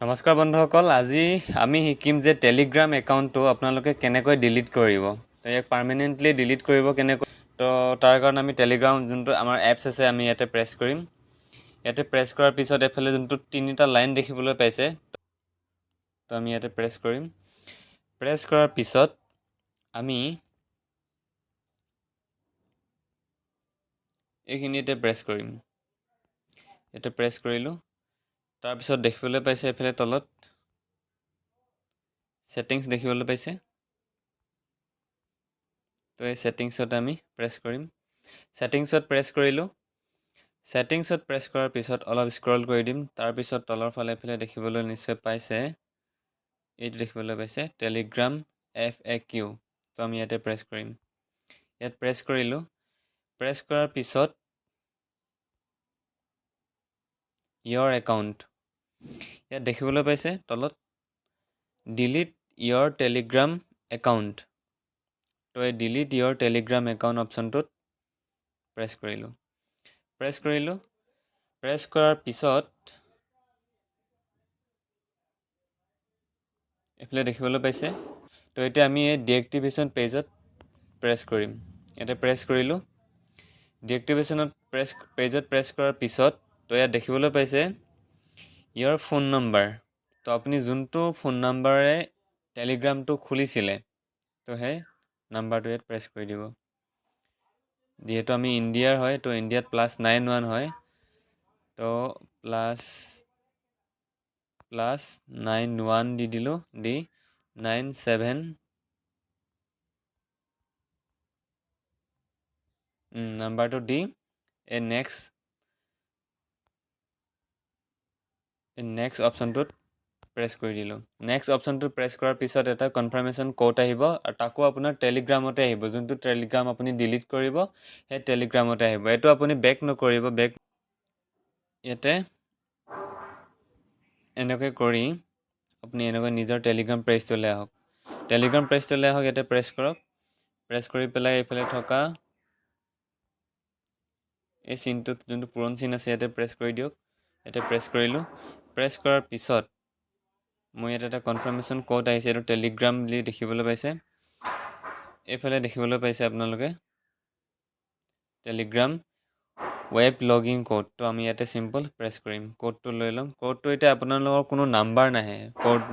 নমস্কাৰ বন্ধুসকল, আজি আমি শিকিম যে টেলিগ্ৰাম একাউণ্টটো আপোনালোকে কেনেকৈ ডিলিট কৰিব। তো ইয়াক পাৰ্মানেণ্টলি ডিলিট কৰিব কেনেকৈ। তো তাৰ কাৰণে আমি টেলিগ্ৰাম যোনটো আমাৰ এপছ আছে আমি ইয়াতে প্ৰেছ কৰিম। ইয়াতে প্ৰেছ কৰাৰ পিছত এফালে যোনটো তিনিটা লাইন দেখিবলৈ পাইছে, তো আমি ইয়াতে প্ৰেছ কৰিম। প্ৰেছ কৰাৰ পিছত আমি এইখিনিতে প্ৰেছ কৰিম। ইয়াতে প্ৰেছ কৰিলোঁ। তাৰপিছত দেখিবলৈ পাইছে এফালে তলত ছেটিংছ দেখিবলৈ পাইছে। তো এই ছেটিংছত আমি প্ৰেছ কৰিম। ছেটিংছত প্ৰেছ কৰিলোঁ। ছেটিংছত প্ৰেছ কৰাৰ পিছত অলপ স্ক্ৰল কৰি দিম। তাৰপিছত তলৰ ফালে এফালে দেখিবলৈ নিশ্চয় পাইছে, এইটো দেখিবলৈ পাইছে টেলিগ্ৰাম FAQ। তো আমি ইয়াতে প্ৰেছ কৰিম। ইয়াত প্ৰেছ কৰিলোঁ। প্ৰেছ কৰাৰ পিছত ইয়ৰ একাউণ্ট ইয়াত দেখিবলৈ পাইছে তলত ডিলিট ইয়ৰ টেলিগ্ৰাম একাউণ্ট। তো এই ডিলিট ইয়ৰ টেলিগ্ৰাম একাউণ্ট অপশ্যনটোত প্ৰেছ কৰিলোঁ। প্ৰেছ কৰাৰ পিছত এইফালে দেখিবলৈ পাইছে। তো এতিয়া আমি এই ডিএক্টিভেশ্যন পেজত প্ৰেছ কৰিম। ইয়াতে প্ৰেছ কৰিলোঁ। ডিএক্টিভেশ্যনত পেজত প্ৰেছ কৰাৰ পিছত তো ইয়াত দেখিবলৈ পাইছে ইয়ৰ ফোন নম্বৰ। তো আপুনি যোনটো ফোন নম্বৰে টেলিগ্ৰামটো খুলিছিলে, তো সেই নাম্বাৰটো ইয়াত প্ৰেছ কৰি দিব। যিহেতু আমি ইণ্ডিয়াৰ হয়, তো ইণ্ডিয়াত +91 হয়, তো +91 দি দিলোঁ, দি 97 নাম্বাৰটো দি এই নেক্সট অপশ্যনটোত প্ৰেছ কৰি দিলোঁ। নেক্সট অপশ্যনটোত প্ৰেছ কৰাৰ পিছত এটা কনফাৰ্মেশ্যন কোড আহিব, আৰু তাকো আপোনাৰ টেলিগ্ৰামতে আহিব। যোনটো টেলিগ্ৰাম আপুনি ডিলিট কৰিব সেই টেলিগ্ৰামতে আহিব। এইটো আপুনি বেক নকৰিব। ইয়াতে এনেকৈ কৰি আপুনি এনেকৈ নিজৰ টেলিগ্ৰাম পেজটোলৈ আহক। ইয়াতে প্ৰেছ কৰক। প্ৰেছ কৰি পেলাই এইফালে থকা এই চিনটোত যোনটো পুৰণ চিন আছে ইয়াতে প্ৰেছ কৰি দিয়ক। ইয়াতে প্ৰেছ কৰিলোঁ। প্ৰেছ কৰাৰ পিছত মই ইয়াতে এটা কনফাৰ্মেশ্যন কোড আহিছে, এইটো টেলিগ্ৰাম বুলি দেখিবলৈ পাইছে। এইফালে দেখিবলৈ পাইছে আপোনালোকে টেলিগ্ৰাম ৱেব লগইন কোড। তো আমি ইয়াতে চিম্পল প্ৰেছ কৰিম। কোডটো লৈ ল'ম। কোডটো এতিয়া আপোনালোকৰ কোনো নাম্বাৰ নাহে,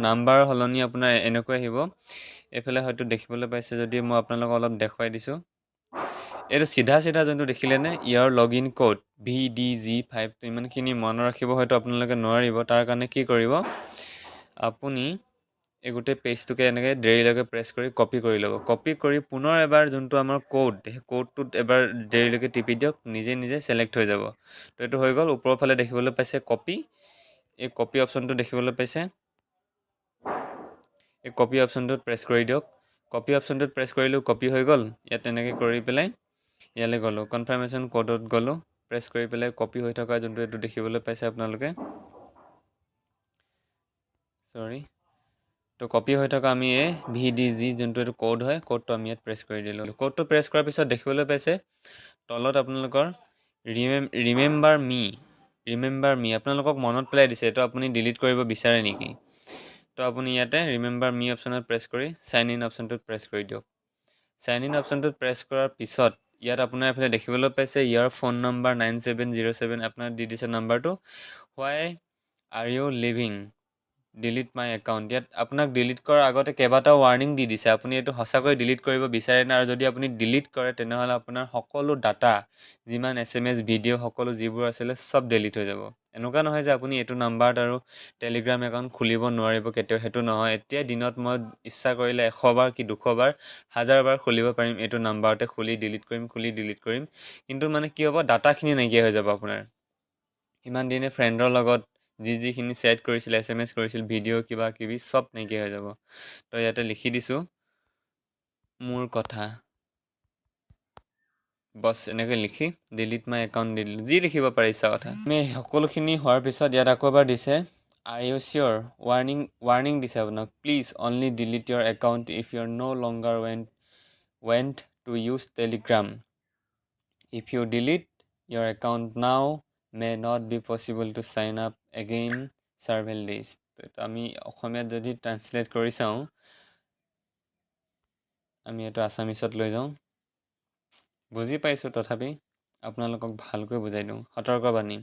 নাম্বাৰ সলনি আপোনাৰ এনেকৈ আহিব। এইফালে হয়তো দেখিবলৈ পাইছে যদি মই আপোনালোকক অলপ দেখুৱাই দিছোঁ। এইটো চিধা যোনটো দেখিলেনে ইয়াৰ লগইন কোড VDG5, তো ইমানখিনি মনত ৰাখিব হয়তো আপোনালোকে নোৱাৰিব। তাৰ কাৰণে কি কৰিব, আপুনি এই গোটেই পেজটোকে এনেকৈ দেৰিলৈকে প্ৰেছ কৰি কপি কৰি ল'ব। কপি কৰি পুনৰ এবাৰ যোনটো আমাৰ কোড, সেই কোডটোত এবাৰ দেৰিলৈকে টিপি দিয়ক, নিজে ছিলেক্ট হৈ যাব। তো এইটো হৈ গ'ল। ওপৰৰ ফালে দেখিবলৈ পাইছে কপি, এই কপি অপশ্যনটো দেখিবলৈ পাইছে। এই কপি অপশ্যনটোত প্ৰেছ কৰি দিয়ক। কপি অপশ্যনটোত প্ৰেছ কৰিলোঁ, কপি হৈ গ'ল। ইয়াত তেনেকৈ কৰি পেলাই ইয়ালৈ গ'লোঁ, কনফাৰ্মেশ্যন কোডত গ'লোঁ। প্ৰেছ কৰি পেলাই কপি হৈ থকা যোনটো এইটো দেখিবলৈ পাইছে আপোনালোকে, তো কপি হৈ থকা আমি এই VDG যোনটো এইটো কোড হয়, কোডটো আমি ইয়াত প্ৰেছ কৰি দিলোঁ। কোডটো প্ৰেছ কৰাৰ পিছত দেখিবলৈ পাইছে তলত আপোনালোকৰ ৰিমেম্বাৰ মি আপোনালোকক মনত পেলাই দিছে, এইটো আপুনি ডিলিট কৰিব বিচাৰে নেকি। তো আপুনি ইয়াতে ৰিমেম্বাৰ মি অপশ্যনত প্ৰেছ কৰি চাইন ইন অপশ্যনটোত প্ৰেছ কৰি দিয়ক। চাইন ইন অপশ্যনটোত প্ৰেছ কৰাৰ পিছত ইয়াত আপোনাৰ এইফালে দেখিবলৈ পাইছে ইয়াৰ ফোন নম্বৰ 9707 আপোনাৰ দি দিছে নাম্বাৰটো। Why are you leaving delete my account. ইয়াত আপোনাক ডিলিট কৰাৰ আগতে কেইবাটাও ৱাৰ্ণিং দি দিছে, আপুনি এইটো সঁচাকৈ ডিলিট কৰিব বিচাৰেনে। আৰু যদি আপুনি ডিলিট কৰে তেনেহ'লে আপোনাৰ সকলো ডাটা, যিমান SMS ভিডিঅ' সকলো যিবোৰ আছিলে চব ডিলিট হৈ যাব। এনেকুৱা নহয় যে আপুনি এইটো নাম্বাৰত আৰু টেলিগ্ৰাম একাউণ্ট খুলিব নোৱাৰিব কেতিয়াও, সেইটো নহয়। এতিয়া দিনত মই ইচ্ছা কৰিলে 100 বাৰ কি 200 বাৰ 1000 বাৰ খুলিব পাৰিম। এইটো নাম্বাৰতে খুলি ডিলিট কৰিম। কিন্তু মানে কি হ'ব, ডাটাখিনি নাইকিয়া হৈ যাব আপোনাৰ। ইমান দিনে ফ্ৰেণ্ডৰ লগত যিখিনি চেট কৰিছিল, SMS কৰিছিল, ভিডিঅ' কিবা কিবি চব নাইকিয়া হৈ যাব। তো ইয়াতে লিখি দিছোঁ মোৰ কথা, বছ এনেকৈ লিখি ডিলিট মাই একাউণ্ট দি দিলোঁ। যি লিখিব পাৰে ইচ্ছা কথা। আমি সকলোখিনি হোৱাৰ পিছত ইয়াত আকৌ এবাৰ দিছে আৰ ইউ চিয়'ৰ, ৱাৰ্ণিং দিছে আপোনাক, please only delete your account if you are no' longer want to use Telegram. If you delete your account now may not be possible to sign up again several days. তো এইটো আমি অসমীয়াত যদি translate কৰি চাওঁ, আমি এইটো আছামিছত লৈ যাওঁ। বুজি পাইছোঁ, তথাপি আপোনালোকক ভালকৈ বুজাই দিওঁ। সতৰ্কবাণী: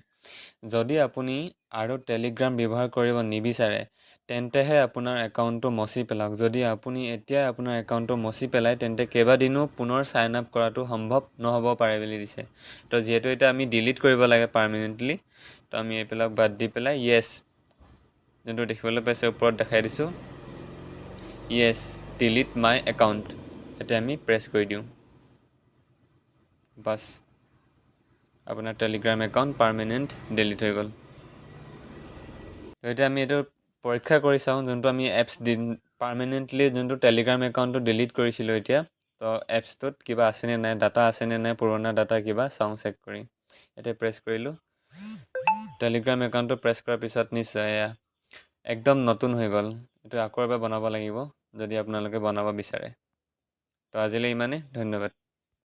যদি আপুনি আৰু টেলিগ্ৰাম ব্যৱহাৰ কৰিব নিবিচাৰে, তেন্তেহে আপোনাৰ একাউণ্টটো মচি পেলাওক। যদি আপুনি এতিয়াই আপোনাৰ একাউণ্টটো মচি পেলায়, তেন্তে কেইবাদিনো পুনৰ ছাইন আপ কৰাটো সম্ভৱ নহ'ব পাৰে বুলি দিছে। তো যিহেতু এতিয়া আমি ডিলিট কৰিব লাগে পাৰ্মানেণ্টলি, তো আমি এইবিলাক বাদ দি পেলাই য়েছ, যোনটো দেখিবলৈ পাইছে ওপৰত দেখাই দিছোঁ, য়েছ ডিলিট মাই একাউণ্ট, এতিয়া আমি প্ৰেছ কৰি দিওঁ। বাছ, আপোনাৰ টেলিগ্ৰাম একাউণ্ট পাৰ্মানেণ্ট ডিলিট হৈ গ'ল। তো এতিয়া আমি এইটো পৰীক্ষা কৰি চাওঁ, যোনটো আমি এপছ পাৰ্মানেণ্টলি যোনটো টেলিগ্ৰাম একাউণ্টটো ডিলিট কৰিছিলোঁ এতিয়া, তো এপছটোত কিবা আছেনে নাই, ডাটা আছেনে নাই, পুৰণা ডাটা কিবা চাওঁ চেক কৰি। এতিয়া প্ৰেছ কৰিলোঁ। টেলিগ্ৰাম একাউণ্টটো প্ৰেছ কৰাৰ পিছত নিশ্চয় এয়া একদম নতুন হৈ গ'ল। এইটো আকৌ এবাৰ বনাব লাগিব যদি আপোনালোকে বনাব বিচাৰে। তো আজিলৈ ইমানেই, ধন্যবাদ।